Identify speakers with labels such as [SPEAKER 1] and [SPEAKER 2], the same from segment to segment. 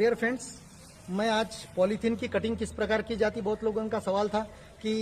[SPEAKER 1] Dear friends, मैं आज polythene की कटिंग किस प्रकार की जाती, बहुत लोगों का सवाल था कि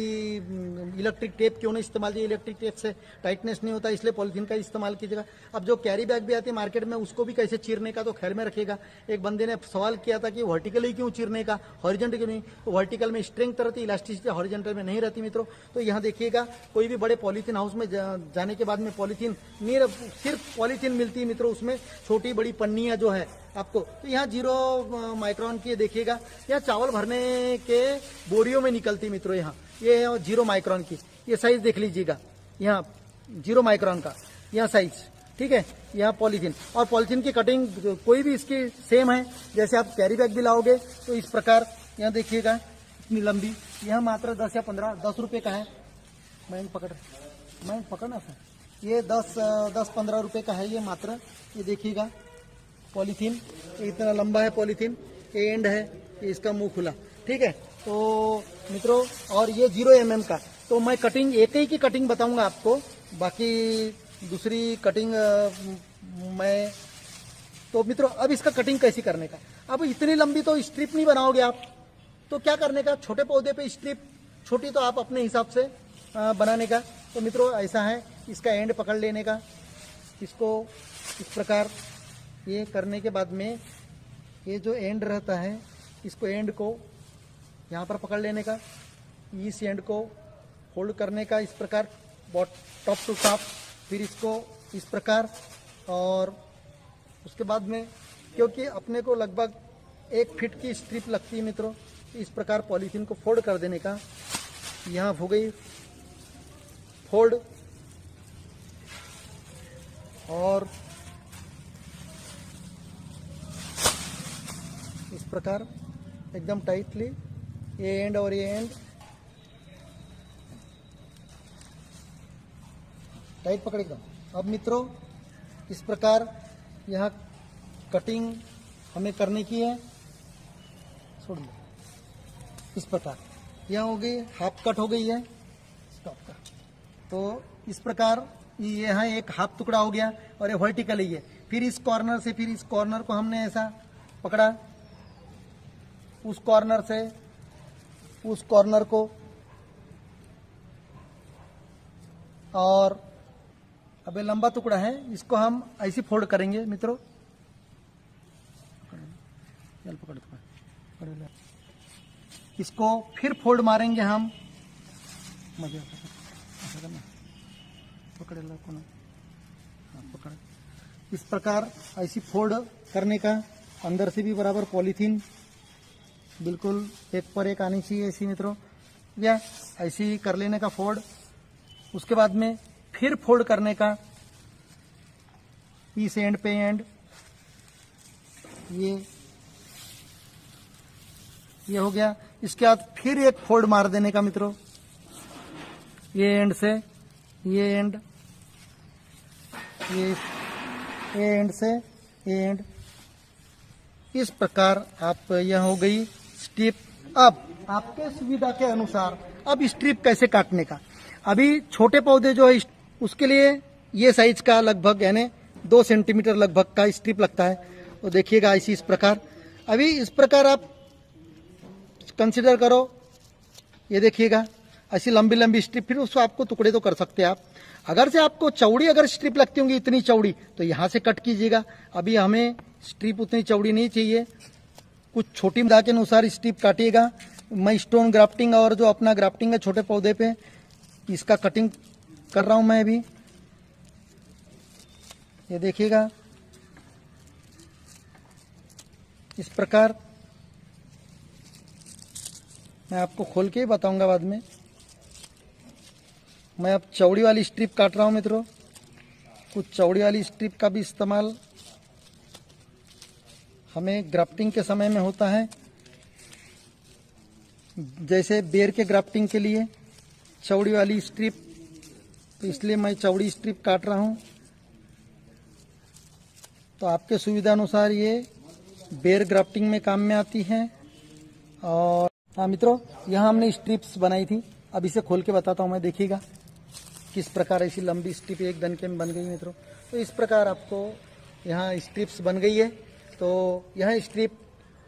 [SPEAKER 1] इलेक्ट्रिक टेप क्यों नहीं इस्तेमाल किया, इलेक्ट्रिक टेप से टाइटनेस नहीं होता इसलिए पॉलीथीन का इस्तेमाल कीजिएगा। अब जो कैरी बैग भी आती है मार्केट में उसको भी कैसे चीरने का तो ख्याल में रखिएगा। एक बंदे ने सवाल किया था कि वर्टिकली क्यों चीरने का, हॉरिजॉन्टल क्यों नहीं। तो वर्टिकल में स्ट्रेंथ रहती, इलास्टिसिटी हॉरिजॉन्टल में नहीं रहती मित्रों। तो यहाँ देखिएगा, कोई भी बड़े पॉलीथीन हाउस में जाने के बाद में पॉलीथीन नहीं, सिर्फ पॉलीथीन मिलती है मित्रों, उसमें छोटी बड़ी पन्नियां जो है आपको। तो यहाँ 0 माइक्रोन की देखिएगा, यहाँ चावल भरने के बोरियों में निकलती मित्रों। यहाँ ये 0 माइक्रोन की ये साइज देख लीजिएगा, यहाँ 0 माइक्रोन का यहाँ साइज, ठीक है। यहाँ पॉलीथीन, और पॉलीथीन की कटिंग कोई भी इसकी सेम है। जैसे आप कैरी बैग भी लाओगे तो इस प्रकार यहाँ देखिएगा, इतनी लंबी, यह मात्र 10 या 15 10 रुपये का है। मैं पकड़ना सर, ये 10-15 रुपये का है ये मात्र। ये देखिएगा पॉलीथीन, इतना लंबा है पॉलीथीन, ये एंड है, ये इसका मुंह खुला, ठीक है। तो मित्रों, और ये 0 mm का, तो मैं कटिंग एक ही की कटिंग बताऊंगा आपको, बाकी दूसरी कटिंग मैं। तो मित्रों, अब इसका कटिंग कैसी करने का। अब इतनी लंबी तो स्ट्रिप नहीं बनाओगे आप, तो क्या करने का, छोटे पौधे पे स्ट्रिप छोटी तो आप अपने हिसाब से बनाने का। तो मित्रों ऐसा है, इसका एंड पकड़ लेने का, इसको इस प्रकार ये करने के बाद में ये जो एंड रहता है, इसको एंड को यहाँ पर पकड़ लेने का, इस एंड को होल्ड करने का इस प्रकार टॉप टू टॉप, फिर इसको इस प्रकार, और उसके बाद में क्योंकि अपने को लगभग 1 फीट की स्ट्रिप लगती है मित्रों, इस प्रकार पॉलीथीन को फोल्ड कर देने का। यहाँ हो गई फोल्ड, और इस प्रकार एकदम टाइटली ये एंड और ये एंड टाइट पकड़ एकदम। अब मित्रों इस प्रकार यहाँ कटिंग हमें करने की है, छोड़ दो इस प्रकार। यहाँ हो गई हाफ कट हो गई है, स्टॉप का। तो इस प्रकार यहाँ एक हाफ टुकड़ा हो गया, और ये वर्टिकल ही है। फिर इस कॉर्नर से, फिर इस कॉर्नर को हमने ऐसा पकड़ा, उस कॉर्नर से उस कॉर्नर को, और अब ये लंबा टुकड़ा है, इसको हम ऐसे फोल्ड करेंगे मित्रों। इसको फिर फोल्ड मारेंगे हम, पकड़ इस प्रकार ऐसी फोल्ड करने का। अंदर से भी बराबर पॉलीथीन बिल्कुल एक पर एक आनी चाहिए ऐसी मित्रों, या ऐसे ही कर लेने का फोल्ड। उसके बाद में फिर फोल्ड करने का, इस एंड पे एंड, ये हो गया। इसके बाद फिर एक फोल्ड मार देने का मित्रों, ये एंड से ये एंड, ये एंड से ये एंड, इस प्रकार आप, यह हो गई स्ट्रिप। अब आपके सुविधा के अनुसार अब स्ट्रिप कैसे काटने का। अभी छोटे पौधे जो है उसके लिए ये साइज का लगभग यानी 2 सेंटीमीटर लगभग का स्ट्रिप लगता है। तो देखिएगा ऐसी इस प्रकार, अभी इस प्रकार आप कंसिडर करो, ये देखिएगा ऐसी लंबी लंबी स्ट्रिप, फिर उसको आपको टुकड़े तो कर सकते हैं आप। अगर से आपको चौड़ी अगर स्ट्रिप लगती होंगी इतनी चौड़ी, तो यहाँ से कट कीजिएगा। अभी हमें स्ट्रिप उतनी चौड़ी नहीं चाहिए, कुछ छोटी मदा के अनुसार स्ट्रिप काटिएगा। मैं स्टोन ग्राफ्टिंग और जो अपना ग्राफ्टिंग है छोटे पौधे पे, इसका कटिंग कर रहा हूं मैं अभी। ये देखिएगा इस प्रकार, मैं आपको खोल के ही बताऊंगा बाद में। मैं अब चौड़ी वाली स्ट्रिप काट रहा हूं मित्रों। कुछ चौड़ी वाली स्ट्रिप का भी इस्तेमाल हमें ग्राफ्टिंग के समय में होता है, जैसे बेर के ग्राफ्टिंग के लिए चौड़ी वाली स्ट्रिप, तो इसलिए मैं चौड़ी स्ट्रिप काट रहा हूं। तो आपके सुविधा अनुसार ये बेर ग्राफ्टिंग में काम में आती है। और हाँ मित्रों, यहाँ हमने स्ट्रिप्स बनाई थी, अब इसे खोल के बताता हूँ मैं, देखिएगा किस प्रकार ऐसी लंबी स्ट्रिप एक दनके में बन गई मित्रों। तो इस प्रकार आपको यहाँ स्ट्रिप्स बन गई है। तो यह स्ट्रिप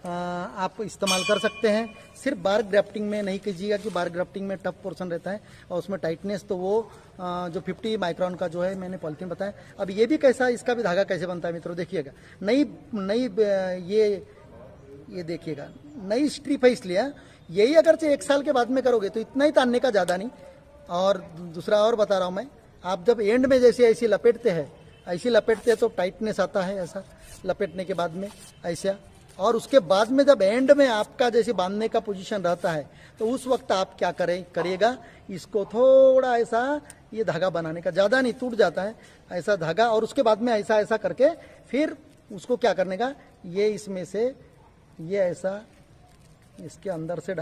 [SPEAKER 1] आप इस्तेमाल कर सकते हैं। सिर्फ बार ग्राफ्टिंग में नहीं कीजिएगा कि बार ग्राफ्टिंग में टफ पोर्शन रहता है और उसमें टाइटनेस तो वो जो 50 माइक्रोन का जो है मैंने पॉलिथीन बताया। अब ये भी कैसा, इसका भी धागा कैसे बनता है मित्रों, देखिएगा। नई नई ये देखिएगा, नई स्ट्रिप है, इसलिए यही अगर 1 साल के बाद में करोगे तो इतना ही तानने का, ज़्यादा नहीं। और दूसरा और बता रहा हूँ मैं, आप जब एंड में जैसे ऐसी लपेटते हैं, ऐसी लपेटते हैं तो टाइटनेस आता है, ऐसा लपेटने के बाद में ऐसा। और उसके बाद में जब एंड में आपका जैसे बांधने का पोजीशन रहता है तो उस वक्त आप क्या करिएगा, इसको थोड़ा ऐसा, ये धागा बनाने का, ज़्यादा नहीं, टूट जाता है ऐसा धागा। और उसके बाद में ऐसा ऐसा करके फिर उसको क्या करने का, ये इसमें से ये ऐसा इसके अंदर से